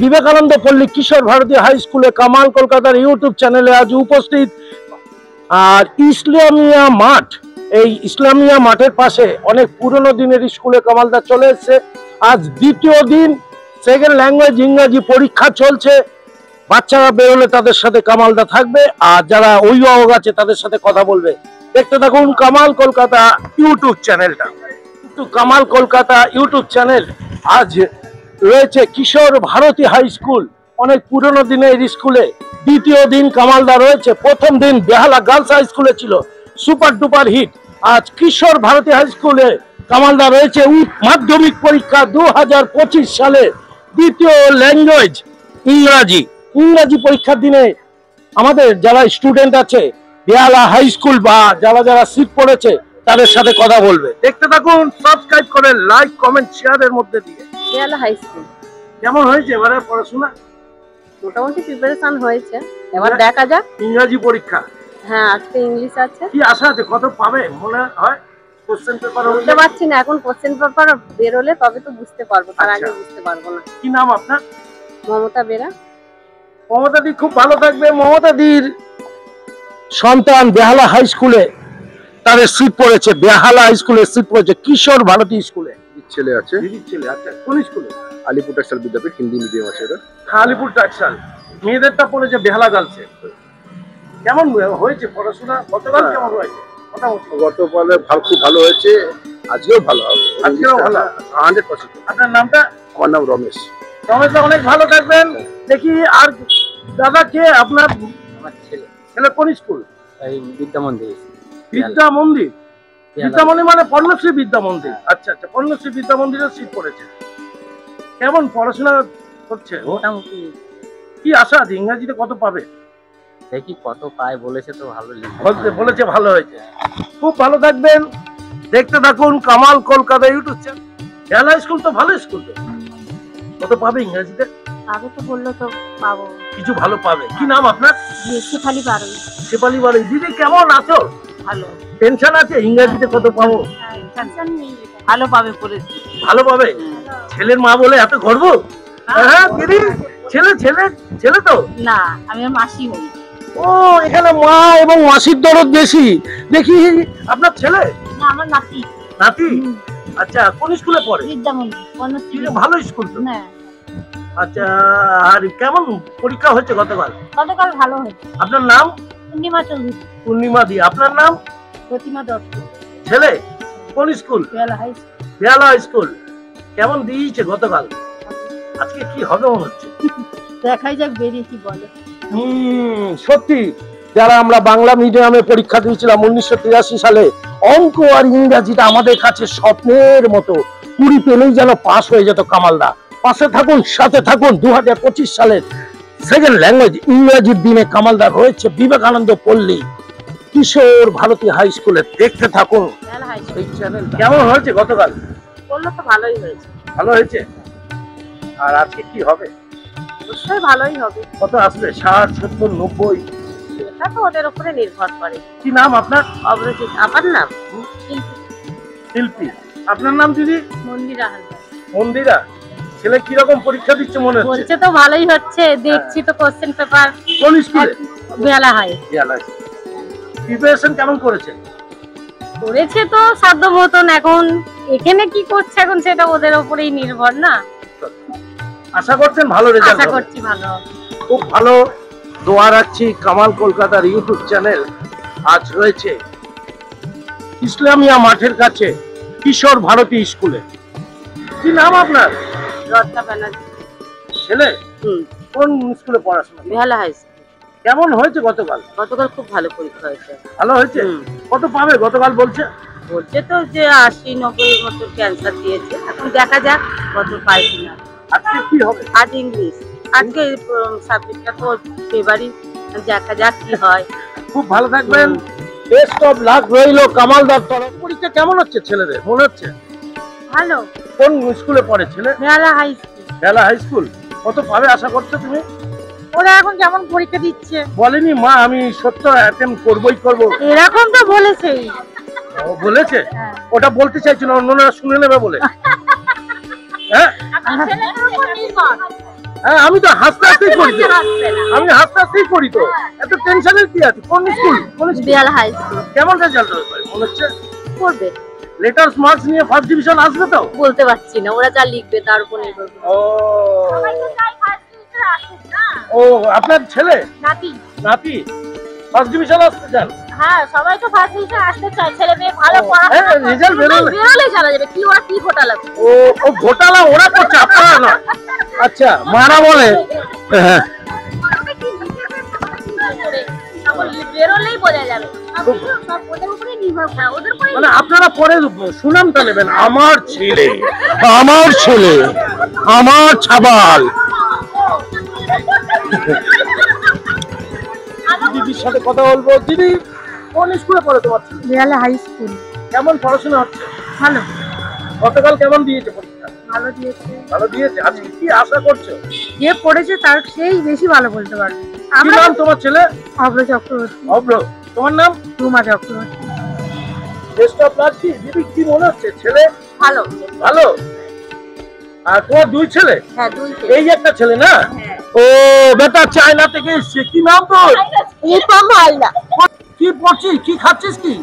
বিবেকানন্দ পল্লী কিশোর ভারতী হাই স্কুলে কামাল কলকাতার ইউটিউব চ্যানেলে আজ উপস্থিত। আর ইসলামিয়া মাঠ, এই ইসলামিয়া মাঠের পাশে অনেক পুরনো দিনের স্কুলে কামালদা চলে এসেছে। আজ দ্বিতীয় দিন, সেকেন্ড ল্যাঙ্গুয়েজ ইংরাজি পরীক্ষা চলছে। বাচ্চারা বেরোলে তাদের সাথে কামালদা থাকবে, আর যারা অভিভাবক আছে তাদের সাথে কথা বলবে। দেখতে থাকুন কামাল কলকাতা ইউটিউব চ্যানেলটা। Kamal Kolkata YouTube channel. আজ রয়েছে কিশোর ভারতী হাই স্কুল, অনেক পুরনো দিনের স্কুলে। দ্বিতীয় দিন কামালদা রয়েছে। প্রথম দিন বেহালা গার্লস হাই স্কুলে ছিল সুপার ডুপার হিট। আজ কিশোর ভারতী হাই স্কুলে কামালদা রয়েছে মাধ্যমিক পরীক্ষা 2025 সালে দ্বিতীয় ল্যাঙ্গুয়েজ ইংরাজি পরীক্ষার দিনে আমাদের যারা স্টুডেন্ট আছে বেহালা হাই স্কুল বা যারা সিট পড়েছে তাদের সাথে কথা বলবে। দেখতে থাকুন, সাবস্ক্রাইব করে লাইক কমেন্ট শেয়ারের মধ্যে দিয়ে। বেহালা হাই স্কুল কেমন হয়েছে এবারে পড়াশোনা? মোটামুটি প্রিপারেশন হয়েছে, এবার দেখা যাক। ইংরাজি পরীক্ষা, হ্যাঁ আজকে ইংলিশ আছে। কি আশা আছে, কত পাবে মনে হয়? কোশ্চেন পেপার বুঝতে পারছি না, এখন কোশ্চেন পেপার বেরোলে তবে তো বুঝতে পারবো, তার আগে বুঝতে পারবো না। কি নাম আপনার? মমতা বেরা। মমতা দি খুব ভালো থাকবে। মমতা দির সন্তান বেহালা হাই স্কুলে তাদের সিট পড়েছে, বেহালা হাই স্কুলে সিট পড়েছে কিশোর ভারতী স্কুলে। ছেলে আছে, ছেলে আছে। কোন স্কুলে? আলিপুর টেক্সটাইল বিদ্যাপীঠ, হিন্দি মিডিয়াম আছে এটা। আলিপুর টাকশাল। মেয়েদেরটা পড়েছে বেহালা গার্লসে। কেমন হয়েছে পড়াশোনা? গতকাল কেমন হয়েছে? গতকালে খুব ভালো হয়েছে, আজকেও ভালো হবে। আজকেও ভালো 100%। আপনার নামটা? আমার নাম রমেশ। রমেশ দা, অনেক ভালো থাকবেন। দেখি আর দাদা কে আপনার? আমার ছেলে। ছেলে কোন স্কুল? এই বিদ্যা মন্দির। বিদ্যা মন্দির। বিদ্যা মন্দির মানে পর্ণশ্রী বিদ্যা মন্দির। আচ্ছা আচ্ছা, পর্ণশ্রী বিদ্যা মন্দিরের সিট পড়েছে। কেমন পড়াশোনা করছে? মোটামুটি। কি আশা আছে, ইংরেজিতে কত পাবে? দেখি কত পায়, বলেছে তো ভালো বলেছে ভালো হয়েছে। খুব ভালো থাকবেন, দেখতে থাকুন কামাল কলকাতা ইউটিউব চ্যানেল। বেহালা স্কুল তো ভালো স্কুল, তো কত পাবে ইংরেজিতে? আগে তো বললো তো পাবো, কিছু ভালো পাবে। কি নাম আপনার? শেফালি বারো। শেফালি বাড়ি। দিদি কেমন আছো? ভালো। টেনশন আছে ইংরেজিতে কত পাবো? ভালো পাবে বলেছি। ভালো পাবে। ছেলের মা বলে এত গর্ব? হ্যাঁ দিদি, ছেলে ছেলে ছেলে তো না, আমি মাসি হই। ও, এখানে মা এবং মাসির দরদ বেশি। দেখি আপনার ছেলে? না, আমার নাতি। নাতি? আচ্ছা, কোন স্কুলে পড়ে? বিদ্যা মন্দির। ভালো স্কুল তো। হ্যাঁ। আচ্ছা, আর কেমন পরীক্ষা হয়েছে গতকাল? গতকাল ভালো হয়েছে। আপনার নাম? পূর্ণিমা চৌধুরী। পূর্ণিমা দি। আপনার নাম? প্রতিমা দত্ত। ছেলে কোন স্কুল? বেহালা হাই স্কুল। বেহালা স্কুল। কেমন দিয়েছে গতকাল? আজকে কি হবে মনে হচ্ছে? দেখাই যাক বেরিয়ে কি বলে। সত্যি, যারা আমরা বাংলা মিডিয়ামে পরীক্ষা দিয়েছিলাম 1983 সালে, অঙ্ক আর ইংরাজিটা আমাদের কাছে স্বপ্নের মতো। কুড়ি পেলেই যেন পাস হয়ে যেত কামালদা। পাশে থাকুন, সাথে থাকুন। 2025 সালের সেকেন্ড ল্যাঙ্গুয়েজ ইংরাজির দিনে কামালদা রয়েছে বিবেকানন্দ পল্লী কিশোর ভারতী হাই স্কুলে। দেখতে থাকুন এই চ্যানেল। কেমন হয়েছে গতকাল? বললো তো ভালোই হয়েছে। ভালো হয়েছে। আর আজকে কি হবে? অবশ্যই ভালোই হবে। কত আসবে? 60, 70, 90? এটা তো ওদের উপরে নির্ভর করে। কি নাম আপনার? অগ্রজিৎ। আমার নাম শিল্পী। আপনার নাম দিদি? মন্দিরা হালদার। মন্দিরা। ছেলে কিরকম পরীক্ষা দিচ্ছে মনে হচ্ছে? বলছে তো ভালোই হচ্ছে, দেখছি তো কোশ্চেন পেপার। কোন স্কুলে? বেহালা হাই। প্রিপারেশন কেমন করেছে? করেছে তো সাধ্য মতন। এখন এখানে কি করছে এখন সেটা ওদের উপরেই নির্ভর না। আশা করছেন ভালো রেজাল্ট? আশা করছি ভালো। খুব ভালো দোয়া রাখছি। কামাল কলকাতার ইউটিউব চ্যানেল আজ রয়েছে ইসলামিয়া মাঠের কাছে কিশোর ভারতী স্কুলে। কি নাম আপনার? রত্না ব্যানার্জি। ছেলে কোন স্কুলে পড়াশোনা? বেহালা হাই স্কুল। কেমন হয়েছে গতকাল? গতকাল খুব ভালো পরীক্ষা হয়েছে। ভালো হয়েছে। কত পাবে গতকাল বলছে? বলছে তো যে 80-90 মতো ক্যান্সার দিয়েছে, এখন দেখা যাক কত পায় কিনা। আজকে কি হবে? আজ ইংলিশ। আজকে সাবজেক্টটা তো ফেভারিট, দেখা যাক কি হয়। খুব ভালো থাকবেন। বেস্ট অফ লাক রইল কামালদার তরফ। পরীক্ষা কেমন হচ্ছে ছেলেদের মনে হচ্ছে? ভালো। কোন স্কুলে পড়ে ছেলে? বেহালা হাই স্কুল। বেহালা হাই স্কুল। কত পাবে আশা করছো তুমি? ওরা এখন কেমন পরীক্ষা দিচ্ছে? বলেনি মা আমি 70 অ্যাটেম্প করবই করব? এরকম তো বলেছেই। ও বলেছে? ওটা বলতে চাইছিল, অন্যরা শুনে নেবে বলে। হ্যাঁ, হ্যাঁ আমি তো হাসতে হাসতেই করি তো। হাসবে না। আমি হাসতে হাসতেই করি তো। এত টেনশনের কি আছে? কোন স্কুল? কোন স্কুল? বেহালা হাই স্কুল। কেমন রেজাল্ট হবে মনে হচ্ছে? করবে লেটার্স মার্কস নিয়ে ফার্স্ট ডিভিশন আসবে তো? বলতে পারছি না, ওরা যা লিখবে তার উপর নির্ভর করে। ও ও আপনার ছেলে নাতি। নাতি ফার্স্ট ডিভিশন আসতে চান? হ্যাঁ সবাই তো ফার্স্ট ডিভিশন আসতে চায়, ছেলে মেয়ে ভালো পড়াশোনা হ্যাঁ, করে। result বেরোলে- বেরোলেই জানা যাবে কি ওরা কি ঘোটালা করছে। ও ও ঘোটালা ওরা করছে, আপনারা নয়। আচ্ছা মারা বলে হ্যাঁ বেরোলেই বোঝা যাবে। সব ওদের উপরে নির্ভর করে, ওদের উপরে মানে আপনারা পরে সুনামটা নেবেন, আমার ছেলে আমার ছেলে আমার ছাবাল। দিদির সাথে কথা বলবো। দিদি কোন স্কুলে পড়ে তোমার ছেলে? বেহালা হাই স্কুল। কেমন পড়াশোনা হচ্ছে? ভালো গতকাল কেমন দিয়েছে পরীক্ষা? ভালো দিয়েছে। ভালো দিয়েছে। আজকে কি আশা করছো? যে পড়েছে তার সেই বেশি ভালো বলতে পারবে। কি নাম তোমার ছেলে? অভ্র চক্রবর্তী। অভ্র। তোমার নাম? রুমা চক্রবর্তী। Best of lakh. দিদি কি মনে হচ্ছে ছেলে ভালো। ভালো? আর তোমার দুই ছেলে? হ্যাঁ দুই এই একটা ছেলে না? হ্যাঁ। ও বেটা চায়না থেকে এসছে। কি নাম তোর? রিপম হালদা। কি পড়ছিস? কি খাচ্ছিস কি?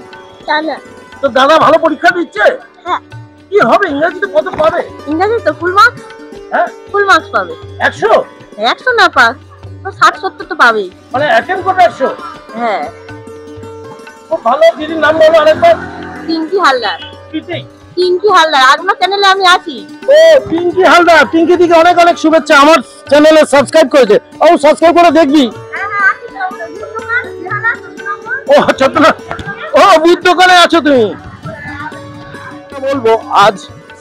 জানা। তো দাদা ভালো পরীক্ষা দিচ্ছে? হ্যাঁ। কি হবে ইংরেজিতে কত পাবে? ইংরেজি তো ফুল মার্কস। হ্যাঁ ফুল মার্কস পাবে। 100? 100 না পাস তো 60-70 তো পাবেই। মানে অ্যাটেম্প করে 100? হ্যাঁ। খুব ভালো। দিদির নাম বলো আরেকবার। পিঙ্কি হালদার। পিঙ্কি। পিঙ্কি হালদার। আপনার চ্যানেলে আমি আছি। ও পিঙ্কি হালদার। পিঙ্কি দিকে অনেক অনেক শুভেচ্ছা। আমার চ্যানেলে সাবস্ক্রাইব করেছে। ও সাবস্ক্রাইব করে দেখবি। ও ছোট না। ও বুদ্ধ করে আছো তুমি। বলবো আজ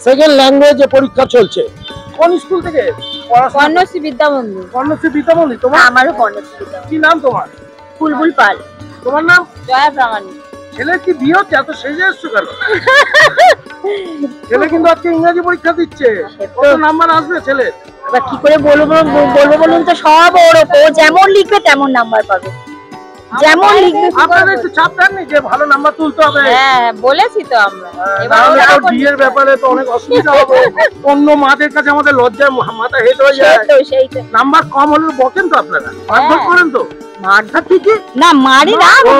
সেকেন্ড ল্যাঙ্গুয়েজে পরীক্ষা চলছে। কোন স্কুল থেকে পড়াশোনা? কর্ণশ্রী বিদ্যামন্দির। কর্ণশ্রী বিদ্যামন্দির। তোমার আমারও কর্ণশ্রী বিদ্যামন্দির। কি নাম তোমার? বুলবুল পাল। তোমার নাম? জয়া প্রামাণিক। ছেলে কি বিয়ে হচ্ছে? এত সেজে এসছো কেন? ছেলে কিন্তু আজকে ইংরেজি পরীক্ষা দিচ্ছে। কত নাম্বার আসবে ছেলে? এবার কি করে বলবো বলুন তো, সব ওর ওপর। যেমন লিখবে তেমন নাম্বার পাবে, যেমন লিখবে। আপনারা একটু চাপ দেননি যে ভালো নাম্বার তুলতে হবে? হ্যাঁ বলেছি তো আমরা। এবার তাহলে ওরা তো বিয়ের ব্যাপারে তো অনেক অসুবিধা হবে। অন্য মাদের কাছে আমাদের লজ্জায় মাথা হেট হয়ে যায়। সেই তো নাম্বার কম হলে বকেন তো আপনারা? মারধর হ্যাঁ। করেন তো? মারধর ঠিকই না, মারি না। ও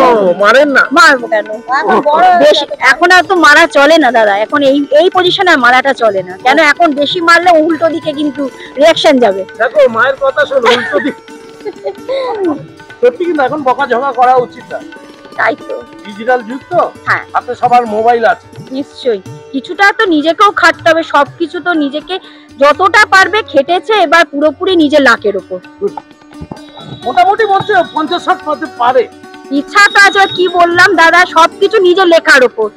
মারেন না? মারবো কেন? বেশি এখন আর তো মারা চলে না দাদা। এখন এই পজিশনে মারাটা চলে না। কেন এখন বেশি মারলে উল্টো দিকে কিন্তু রিঅ্যাকশন যাবে। দেখো মায়ের কথা শোনো, উল্টো দিক। সত্যি কিন্তু এখন বকাঝকা করা উচিত না। তাই তো। ডিজিটাল যুগ তো। হ্যাঁ হাতে সবার মোবাইল আছে। নিশ্চয়ই। কিছুটা তো নিজেকেও খাটতে হবে। সবকিছু তো নিজেকে যতটা পারবে খেটেছে, এবার পুরোপুরি নিজের লাকের উপর। মোটামুটি বলছে 50-60 মধ্যে পারে। ইচ্ছা তো আছে। কি বললাম দাদা, সবকিছু নিজের লেখার উপর।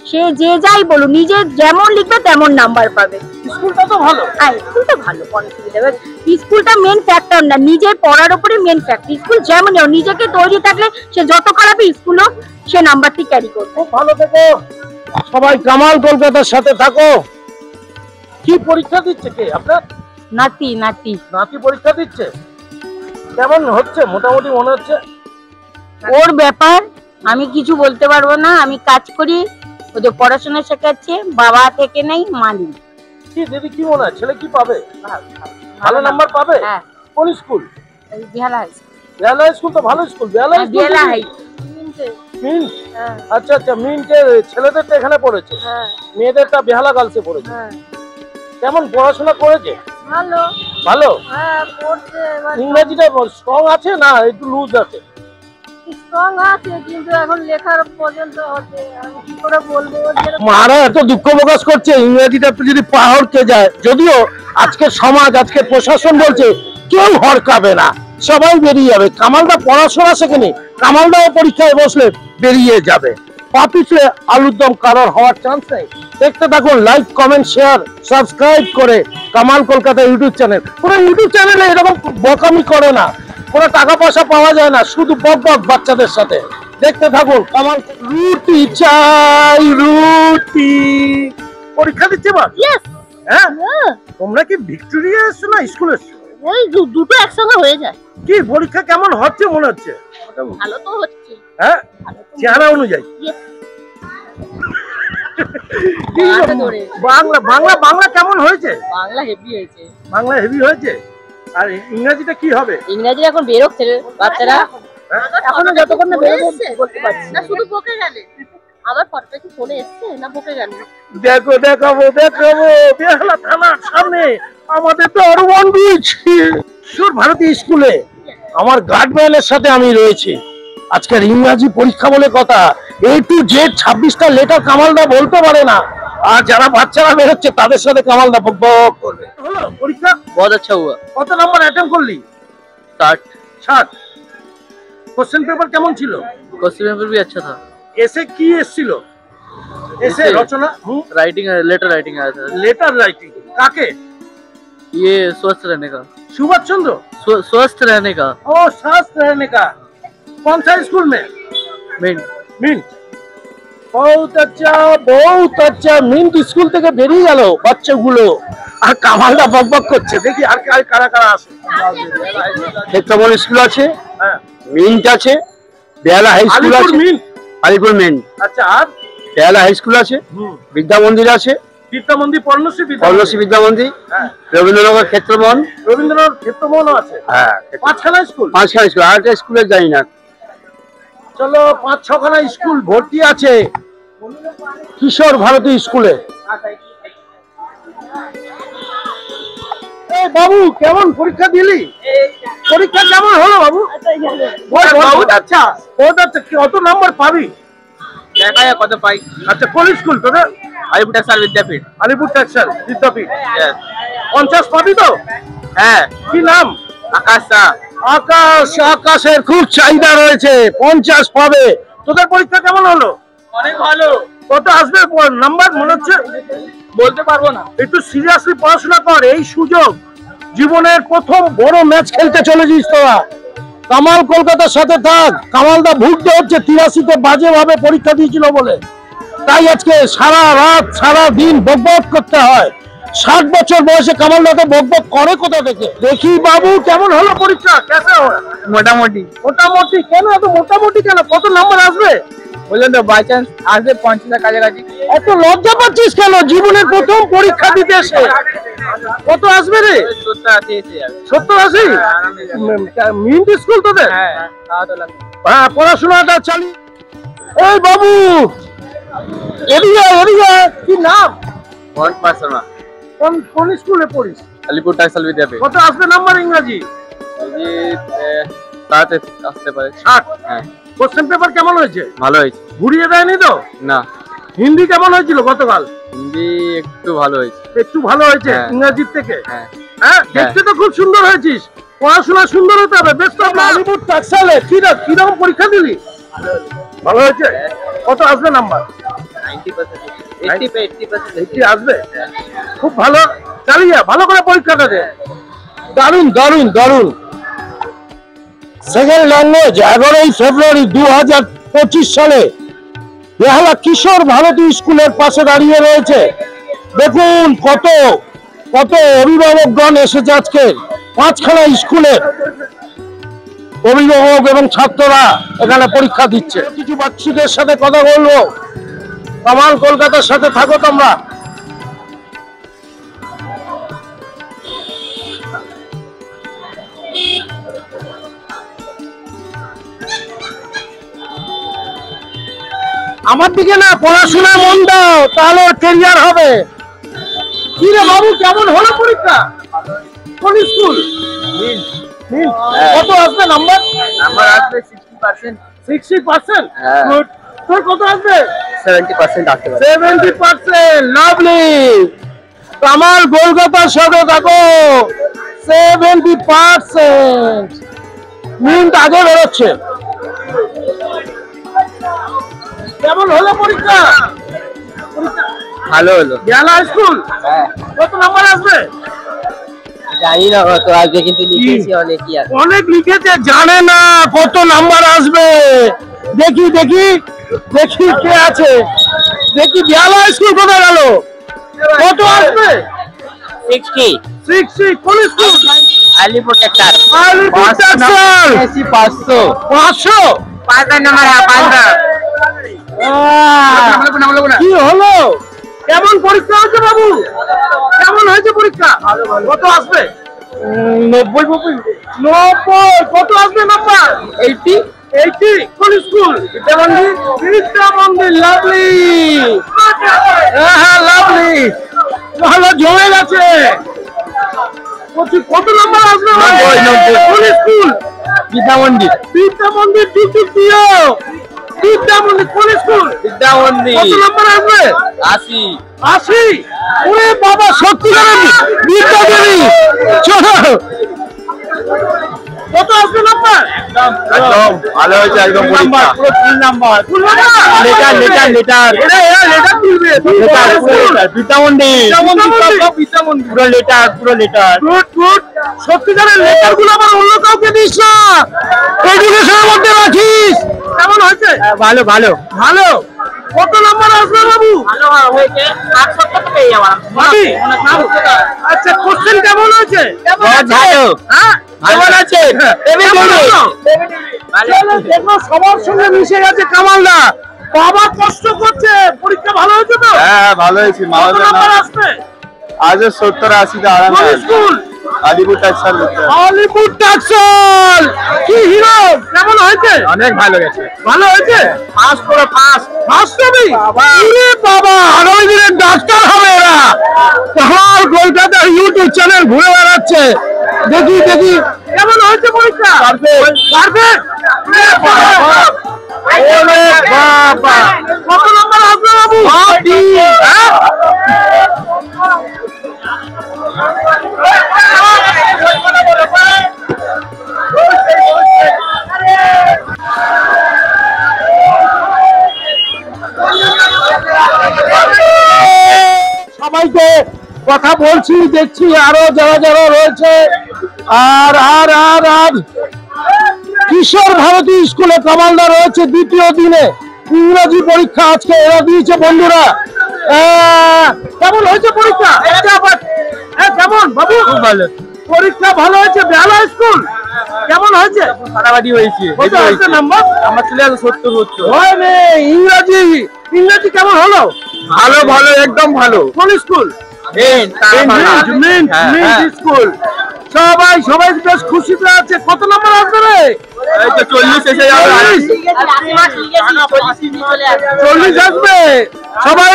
সে যে যাই বলুক, নিজে যেমন লিখবে তেমন নাম্বার পাবে। স্কুলটা তো ভালো। হ্যাঁ স্কুলটা ভালো, কোনো অসুবিধা নেই। স্কুলটা মেন ফ্যাক্টর না, নিজের পড়ার উপরে মেন ফ্যাক্টর। স্কুল যেমন হোক, নিজেকে তৈরি থাকলে সে যত খারাপই স্কুলও সে নাম্বারটি ক্যারি করবে। খুব ভালো থেকো সবাই। কামাল কলকাতার সাথে থাকো। কি পরীক্ষা দিচ্ছে কে আপনার? নাতি। নাতি পরীক্ষা দিচ্ছে। কেমন হচ্ছে মোটামুটি মনে হচ্ছে? ওর ব্যাপার আমি কিছু বলতে পারবো না। আমি কাজ করি, ওদের পড়াশোনা শেখাচ্ছে। বাবা থেকে নেই, মা নেই। কি দিদি কি মনে হয় ছেলে কি পাবে? ভালো নাম্বার পাবে? হ্যাঁ। কোন স্কুল? বেহালা হাই স্কুল। বেহালা স্কুল তো ভালো স্কুল। বেহালা স্কুল বেহালা হাই। মিন্ট। আচ্ছা আচ্ছা মিন্টের ছেলেদেরটা এখানে পড়েছে, মেয়েদেরটা বেহালা গার্লসে পড়েছে। কেমন পড়াশোনা করেছে? ভালো। ভালো। হ্যাঁ পড়ছে। ইংরেজিটা স্ট্রং আছে না একটু লুজ আছে? স্ট্রং আছে, কিন্তু এখন লেখার পর্যন্ত হচ্ছে। আমি কি করে বলবো? মারা এত দুঃখ প্রকাশ করছে ইংরেজিটা যদি পাহড়কে যায়। যদিও আজকের সমাজ আজকের প্রশাসন বলছে কেউ হরকাবে না, সবাই বেরিয়ে যাবে। কামালদা পড়াশোনা শেখেনি, কামালদাও পরীক্ষায় বসলে বেরিয়ে যাবে। পাপিছে আলুর দম কারোর হওয়ার চান্স নেই। দেখতে থাকুন, লাইক কমেন্ট শেয়ার সাবস্ক্রাইব করে কামাল কলকাতা ইউটিউব চ্যানেল। পুরো ইউটিউব চ্যানেলে এরকম বকামি করে না, কোনো টাকা পয়সা পাওয়া যায় না, শুধু বক বক বাচ্চাদের সাথে। দেখতে থাকুন কামাল। রুটি চাই রুটি। পরীক্ষা দিচ্ছে মা? হ্যাঁ। তোমরা কি ভিক্টোরিয়া এসছো না স্কুলে এসছো? ওই দুটো একসঙ্গে হয়ে যায়। কি পরীক্ষা কেমন হচ্ছে মনে হচ্ছে? ভালো তো হচ্ছে। হ্যাঁ চেহারা অনুযায়ী। কি বাংলা বাংলা বাংলা কেমন হয়েছে? বাংলা হেভি হয়েছে। বাংলা হেভি হয়েছে। আর ইংরেজিটা কি হবে? ইংরেজি এখন বেরোচ্ছে বাচ্চারা, এখনো যতক্ষণ না বেরোচ্ছে বলতে পারছি না শুধু বকে গেলে। আমার ফটোটা কি ফোনে এসছে না বকে গেলে? দেখো দেখাবো বেহালা থানার সামনে আমাদের দরবান দিয়েছি কিশোর ভারতী স্কুলে আমার গার্ডম্যানের সাথে আমি রয়েছি। আজকের ইংরাজি পরীক্ষা বলে কথা, A to Z 26টা লেটার কামালদা বলতে পারে না, আর যারা বাচ্চারা বেরোচ্ছে তাদের সাথে কামালদা বক করবে। হলো পরীক্ষা? बहुत अच्छा हुआ। কত নাম্বার অ্যাটেম্প করলি? 60। কোশ্চেন পেপার কেমন ছিল? क्वेश्चन पेपर भी अच्छा था। এসে কি এসেছিল? এসে রচনা, राइटिंग लेटर राइटिंग आया था। Letter writing. কাকে? ये स्वस्थ रहने का। सुभाष चंद्र। स्वस्थ रहने का। ओ स्वस्थ रहने का। कौन सा स्कूल में? मिंट। बहुत अच्छा মিন্ট স্কুল থেকে বেরিয়ে গেল বাচ্চাগুলো, আর কামালদা বকবক করছে। দেখি আর কারা কারা আছে। ক্ষেত্রমল স্কুল আছে, মিন্ট আছে, বেহালা হাই স্কুল আছে, আলিপুর মিন্ট। আচ্ছা, আর বেহালা হাই স্কুল আছে, বিদ্যা মন্দির আছে, বিদ্যা মন্দির পর্ণশ্রী বিদ্যা মন্দির, রবীন্দ্রনগর ক্ষেত্রমোহন আছে। হ্যাঁ, পাঁচখানা স্কুল আর একটা স্কুলে যাই না। চলো 5-6খানা স্কুল ভর্তি আছে কিশোর ভারতী স্কুলে। এই বাবু, কেমন পরীক্ষা দিলি? পরীক্ষা কেমন হলো বাবু? বহুত আচ্ছা। কত নাম্বার পাবি? দেখা যাক কত পাই। আচ্ছা, কোন স্কুল তোদের? আলিপুর টেক্সটাইল বিদ্যাপীঠ। আলিপুর টেক্সটাইল বিদ্যাপীঠ। 50 পাবি তো? হ্যাঁ। কি নাম? আকাশ শাহ। আকাশের খুব চাহিদা রয়েছে, 50 পাবে। তোদের পরীক্ষা কেমন হলো? অনেক ভালো। কত আসবে নাম্বার মনে হচ্ছে? বলতে পারবো না। একটু সিরিয়াসলি পড়াশোনা কর, এই সুযোগ। জীবনের প্রথম বড় ম্যাচ খেলতে চলেছিস তোরা। কামাল কলকাতার সাথে থাক। কামালদা ভুগতে হচ্ছে 83-তে বাজে ভাবে পরীক্ষা দিয়েছিল বলে, তাই আজকে সারা রাত সারা দিন বকবক করতে হয়। 60 বছর বয়সে কামালদা তো বকবক করে কোথা থেকে? দেখি বাবু, কেমন হলো পরীক্ষা? কেসে হয়? মোটামুটি। মোটামুটি কেন? এত মোটামুটি কেন? কত নাম্বার আসবে? বললেন তো বাই চান্স আসবে 50-এর কাছাকাছি। এত লজ্জা পাচ্ছিস কেন? জীবনের প্রথম পরীক্ষা দিতে এসে কত আসবে রে? 70-80? মিন্ট স্কুল তোদের? হ্যাঁ, পড়াশোনাটা চালু। এই বাবু, এদিকে কি নাম? মোহন কুমার শর্মা। কোন স্কুলে পড়িস? আলিপুর টেক্সটাইল বিদ্যাপীঠ। কত আসবে নাম্বার ইংরাজি? 60 আসতে পারে। 60? হ্যাঁ। কোশ্চেন পেপার কেমন হয়েছে? ভালো হয়েছে। ঘুরিয়ে দেয়নি তো? না। হিন্দি কেমন হয়েছিল গতকাল? হিন্দি একটু ভালো হয়েছে। একটু ভালো হয়েছে হ্যাঁ। ইংরাজির থেকে? হ্যাঁ। হ্যাঁ, দেখতে তো খুব সুন্দর হয়েছিস। পড়াশোনা সুন্দর হতে হবে। Best of luck. আলিপুর টেক্সটাইলে কিরকম পরীক্ষা দিলি? ভালো হয়েছে? কত আসবে নাম্বার? 90%। 80 আসবে? খুব ভালো, চালিয়ে যা, ভালো করে পরীক্ষাটা দে। দারুন। সেকেন্ড ল্যাঙ্গুয়েজ 11ই ফেব্রুয়ারি 2025 সালে বেহালা কিশোর ভারতী স্কুলের পাশে দাঁড়িয়ে রয়েছে। দেখুন কত অভিভাবকগণ এসেছে আজকে। 5খানা স্কুলের অভিভাবক এবং ছাত্ররা এখানে পরীক্ষা দিচ্ছে। কিছু বাচ্চাদের সাথে কথা বলবো। কামাল কলকাতার সাথে থাকো তোমরা। আমার দিকে না, পড়াশোনা মন দাও, তাহলে ক্যারিয়ার হবে। কি রে বাবু, কেমন হলো পরীক্ষা? কোন স্কুল? কত আসবে নাম্বার? নাম্বার আসবে 60%। 60%? হ্যাঁ। গুড। তোর কত আসবে? 70% আসতে পারে। 70%, লাভলি। কামাল কলকাতার সাথে থাকো। 70%। মিন্ট আগে বেরোচ্ছে। কেমন হলো পরীক্ষা? ভালো হলো। বেহালা স্কুল? হ্যাঁ। কত নাম্বার আসবে? জানি না কত আসবে, কিন্তু লিখেছি অনেকই আছে। অনেক লিখেছে, জানে না কত নাম্বার আসবে। দেখি কে আছে। দেখি বেহালা স্কুল কোথায় গেল? কত আসবে? 60। কোন school? Alipur textile. Alipur textile. 500। 500? 5 number. 5 কি হলো? কেমন পরীক্ষা হয়েছে বাবু? কেমন হয়েছে পরীক্ষা? কত আসবে? 90 কত আসবে নাম্বার? 80 কোন স্কুল? বিদ্যা মন্দির লাভলি। হ্যাঁ লাভলি, ভালো জমে গেছে। কত নাম্বার আসবে? 90 কোন স্কুল? বিদ্যা মন্দির টিকিট দিও। বিদ্যা মন্দির কোন স্কুল? বিদ্যা মন্দির। কত নাম্বার আসবে? 80। ওরে বাবা, সত্যিকারের বিদ্যা দেবী। চলো, কত আসবে নাম্বার? একদম ভালো হয়েছে, একদম পরীক্ষা পুরো 3 নাম্বার। লেটার তুলবে। বিদ্যা মন্দির পুরো লেটার। গুড। সত্যিকারের লেটার গুলো আবার অন্য কাউকে দিস না, এডুকেশনের মধ্যে রাখিস। কেমন হয়েছে? ভালো। কত নাম্বার আসবে বাবু? ভালো হয়েছে, 8 পেয়ে যাওয়া। ভাবি, আচ্ছা কোশ্চেন কেমন হয়েছে? ভালো। হ্যাঁ কেমন আছে? চলো, দেখো সবার সঙ্গে মিশে গেছে কামালদা। বাবা কষ্ট করছে, পরীক্ষা ভালো হয়েছে তো? হ্যাঁ ভালো হয়েছে। কত নাম্বার আসবে? আজ 70-80 আরাম কোন স্কুল? আলিপুর টাকসাল। কি হিরো, কেমন হয়েছে? অনেক ভালো গেছে। ভালো হয়েছে। ফার্স্ট হবে। বাবা, আগামী দিনে ডাক্তার হবে এরা। আমার কলকাতার ইউটিউব চ্যানেল ঘুরে বেড়াচ্ছে। দেখি কেমন হয়েছে পরীক্ষা? পারফেক্ট। বাবা, কত নাম্বার আসবে বাবু? 40। সবাইকে কথা বলছি, দেখছি আরো যারা রয়েছে। আর কিশোর ভারতী স্কুলে কামালদা রয়েছে দ্বিতীয় দিনে। ইংরেজি পরীক্ষা আজকে এরা দিয়েছে বন্ধুরা। কেমন হয়েছে পরীক্ষা? কেমন বাবু? খুব ভালো। পরীক্ষা ভালো হয়েছে। বেহালা স্কুল কেমন হয়েছে? ফাটাফাটি হয়েছে। কত আসছে নাম্বার? আমার চলে আসবে 70। হয়নি। ইংরেজি কেমন হলো? ভালো একদম ভালো। কোন স্কুল? Mint school. সবাই বেশ খুশিতে আছে। কত নাম্বার আসবে রে? এই তো 40 এসে যাবে। 40 আসবে। সবাই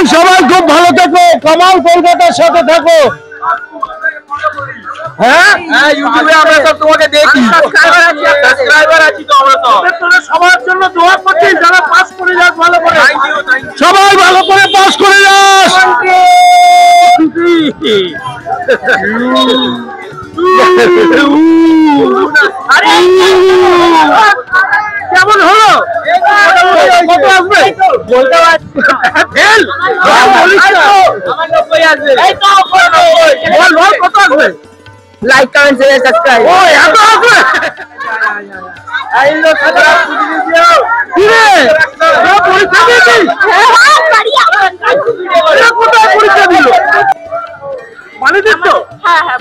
খুব ভালো থাকো। কামাল কলকাতার সাথে থাকো। হ্যাঁ ইউটিউবে আমরা সব তোমাকে দেখি। সাবস্ক্রাইবার আছি তো আমরা তো। তোরা সবার জন্য দোয়া করছি, যারা পাস করে যাস ভালো করে। সবাই ভালো করে পাস করে যাস। কেমন হলো? কত আসবে? বলতে পারছি না। ফেল। আমার 90 আসবে। বল কত আসবে? Like, comment, share, subscribe. ও এত আসবে? কিরে, তোরা পরীক্ষা দিয়েছিস? এরা কোথায় পরীক্ষা দিল? বালিদির তো?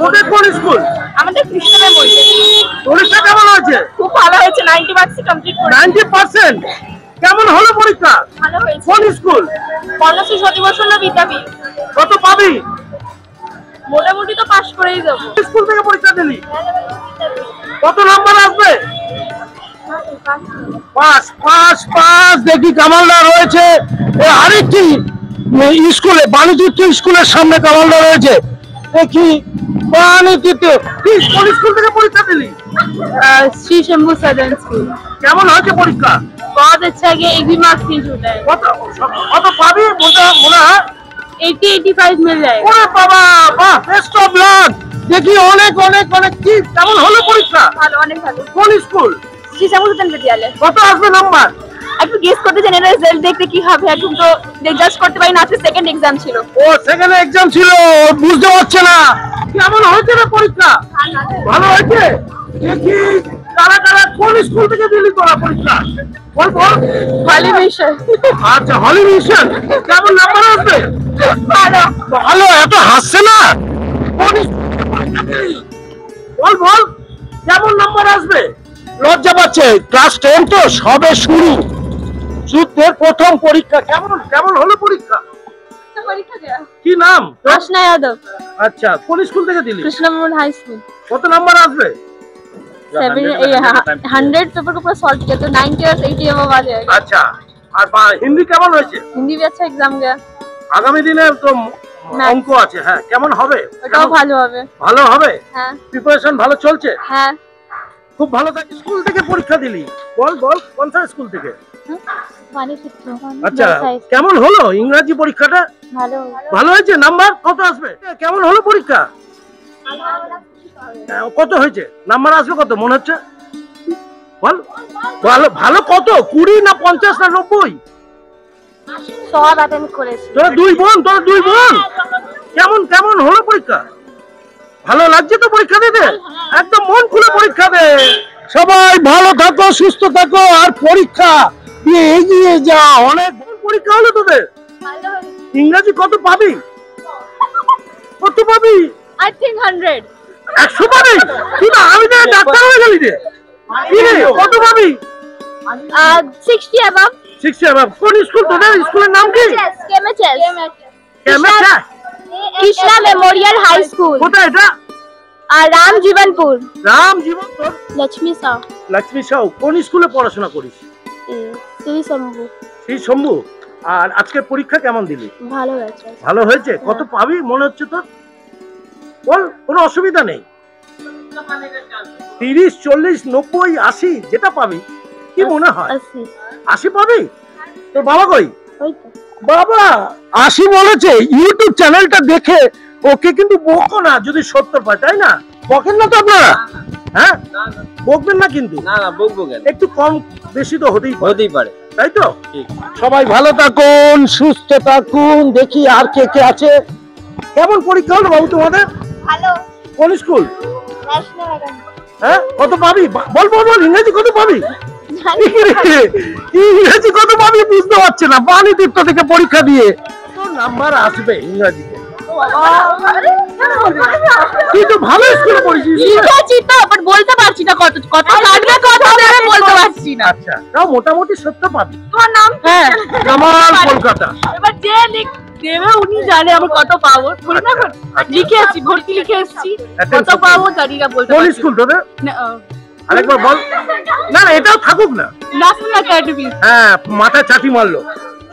তোদের কোন স্কুল? আমাদের কৃষ্ণের মধ্যে পরীক্ষা কেমন হয়েছে? খুব ভালো হয়েছে, 90 মার্কস কমপ্লিট করে। 90%। কেমন হলো পরীক্ষা? ভালো হয়েছে। কোন স্কুল? কর্ণশ্রী সতীবর্ষণ বিদ্যাপীঠ। কত পাবি? মোটামুটি তো পাস করেই যাবো। স্কুল থেকে পরীক্ষা দিলি? কত নাম্বার আসবে? পাস। দেখি কামালদা রয়েছে। আরেকটি স্কুলে, বাণিজ্য স্কুলের সামনে কামালদা রয়েছে। দেখি বাণিজ্য কোন স্কুল থেকে পরীক্ষা দিলি? श्री शंभू सदन स्कूल। কেমন হয়েছে পরীক্ষা? बहुत अच्छा गया, एक भी मार्क्स नहीं छूटा है। কত পাবি মনে হয়? 80-85 मिल जाएगा। ওরে বাবা, বাহ, বেস্ট অফ লাক। দেখি অনেক কি কেমন হলো পরীক্ষা? ভালো, অনেক ভালো। কোন স্কুল? শ্রী শম্ভু সদন বিদ্যালয়। কত আসবে নাম্বার? একটু গেস করতে জানি না, রেজাল্ট দেখতে কি হবে এখন তো জাজ করতে পারি না। আজকে সেকেন্ড এক্সাম ছিল। ও সেকেন্ড এক্সাম ছিল, বুঝতে পারছে না। কেমন হয়েছে রে পরীক্ষা? ভালো হয়েছে। দেখি কারা কোন স্কুল থেকে দিলি তোরা পরীক্ষা? বল। হলি মিশন। আচ্ছা, হলি মিশন। কেমন নাম্বার আসবে? ভালো। এত হাসছে না। কোন স্কুল থেকে পরীক্ষা দিলি? বল কেমন নাম্বার আসবে? লজ্জা পাচ্ছে। ক্লাস 10 তো সবে শুরু, যুদ্ধের প্রথম পরীক্ষা। কেমন হলো পরীক্ষা? কি নাম? आशना यादव আচ্ছা, কোন স্কুল থেকে দিলি? कृष्णा मोहन हाई स्कूल কত নাম্বার আসবে? 100 पेपर को पूरा सॉल्व किया तो 90 और 80 अब आ जाएगा। আচ্ছা, আর হিন্দি কেমন হয়েছে? हिंदी भी अच्छा एग्जाम गया, আগামী দিনে তো অঙ্ক আছে, হ্যাঁ, কেমন হবে? ওটাও ভালো হবে। ভালো হবে? হ্যাঁ প্রিপারেশন ভালো চলছে? হ্যাঁ খুব ভালো থাকে। স্কুল থেকে পরীক্ষা দিলি, বল বল কোন স্কুল থেকে? আচ্ছা, কেমন হলো ইংরেজি পরীক্ষাটা? ভালো ভালো হয়েছে? নাম্বার কত আসবে? কেমন হলো পরীক্ষা? কত হয়েছে? নাম্বার আসবে কত মনে হচ্ছে? বল, ভালো ভালো কত? 20 না 50 না 90? সব অ্যাটেন্ড করেছি। তোরা দুই বোন কেমন কেমন হলো পরীক্ষা? ভালো লাগছে তো পরীক্ষা দিতে? একদম মন খুলে পরীক্ষা দে। সবাই ভালো থাকো, সুস্থ থাকো, আর পরীক্ষা দিয়ে এগিয়ে যাও। অনেক পরীক্ষা হলো তোদের। ইংরেজি কত পাবি? কত পাবি? I think 100 100 পাবি? তুই না, আমি তো ডাক্তার হয়ে গেলি রে। কি রে, কত পাবি? 60 above 60 above। কোন স্কুল তোদের? স্কুলের নাম কি? KMHS কেমেচা? Krishna memorial high school. কোথায় এটা? আর রাম জীবনপুর। রাম জীবন তোর? লক্ষ্মী সাউ লক্ষ্মী সাউ। কোন স্কুলে পড়াশোনা করিস? শ্রী শম্ভু। শ্রী শম্ভু। আর আজকে পরীক্ষা কেমন দিলি? ভালো হয়েছে। ভালো হয়েছে? কত পাবি মনে হচ্ছে তোর? বল, কোনো অসুবিধা নেই। 30, 40, 90, 80 যেটা পাবি। কি মনে হয়? 80 পাবি? তোর বাবা কই? বাবা 80 বলেছে। ইউটিউব চ্যানেলটা দেখে ওকে কিন্তু বকো না যদি 70 পায়, তাই না? বকেন না তো আপনারা? হ্যাঁ, বকবেন না কিন্তু। না না, বকবো কেন? একটু কম বেশি তো হতেই পারে, তাই তো? সবাই ভালো থাকুন, সুস্থ থাকুন। দেখি আর কে কে আছে। কেমন পরীক্ষা হলো বাবু তোমাদের? ভালো। কোন স্কুল? National academy. হ্যাঁ, কত পাবি? বল বল বল, ইংরেজি কত পাবি? ইংরেজি কত পাবি বুঝতে পারছে না। বাণী তীর্থ থেকে পরীক্ষা দিয়ে তোর নাম্বার আসবে ইংরেজিতে। তুই তো ভালো স্কুলে পড়েছিস। লিখেছি তো, বাট বলতে পারছি না কত কত লাগবে, কত দেবে বলতে পারছি না। আচ্ছা, তাও মোটামুটি 70 পাবি। তোমার নাম? হ্যাঁ, কামাল কলকাতা। এবার যে দেবে উনি জানে আমি কত পাবো। থোড়ি না লিখে আসছি, ভর্তি লিখে এসেছি, কত পাবো জানি না বলতে কোন পারছি স্কুল তোদের? না। আরেকবার বল। না না, এটাও থাকুক না। National academy. হ্যাঁ, মাথায় চাটি মারলো।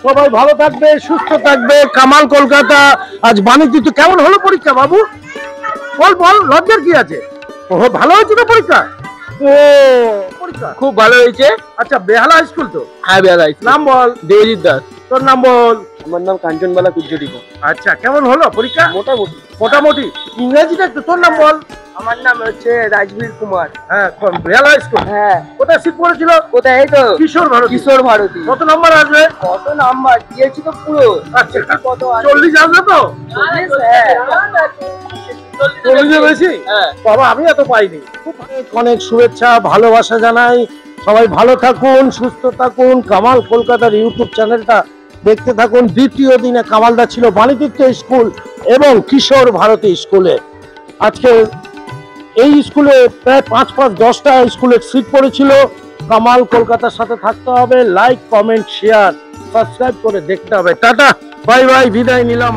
সবাই ভালো থাকবে, সুস্থ থাকবে। কামাল কলকাতা। আজ বাণিজ্য কেমন হলো পরীক্ষা বাবু? বল বল, লজ্জার কি আছে? ও, ভালো হয়েছে তো পরীক্ষা? ও, পরীক্ষা খুব ভালো হয়েছে। আচ্ছা, বেহালা স্কুল তো? হ্যাঁ, বেলা নাম বল। দেবজিৎ দাস। তোর নাম বল। আমার নাম কাঞ্চনবালা কুজ্জটিকা। আচ্ছা, কেমন হলো পরীক্ষা? মোটামুটি। মোটামুটি। ইংরেজিটা একটু, তোর নাম বল। আমার নাম হচ্ছে রাজবীর কুমার। হ্যাঁ, বেহালা স্কুল। হ্যাঁ। কোথায় সিট পড়েছিল? কোথায়? এই তো কিশোর ভারতী। কিশোর ভারতী। কত নাম্বার আসবে? কত নাম্বার দিয়েছি তো পুরো। আচ্ছা, কত? 40 আসবে তো? 40? হ্যাঁ। 40 বেশি? হ্যাঁ। বাবা, আমি এত পাইনি। অনেক শুভেচ্ছা, ভালোবাসা জানাই। সবাই ভালো থাকুন, সুস্থ থাকুন। কামাল কলকাতার ইউটিউব চ্যানেলটা দেখতে থাকুন। দ্বিতীয় দিনে কামালদা ছিল বাণীতীর্থ স্কুল এবং কিশোর ভারতী স্কুলে। আজকে এই স্কুলে প্রায় 5-10টা স্কুলের সিট পড়েছিল। কামাল কলকাতার সাথে থাকতে হবে। লাইক, কমেন্ট, শেয়ার, সাবস্ক্রাইব করে দেখতে হবে। টাটা, বাই বাই, বিদায় নিলাম।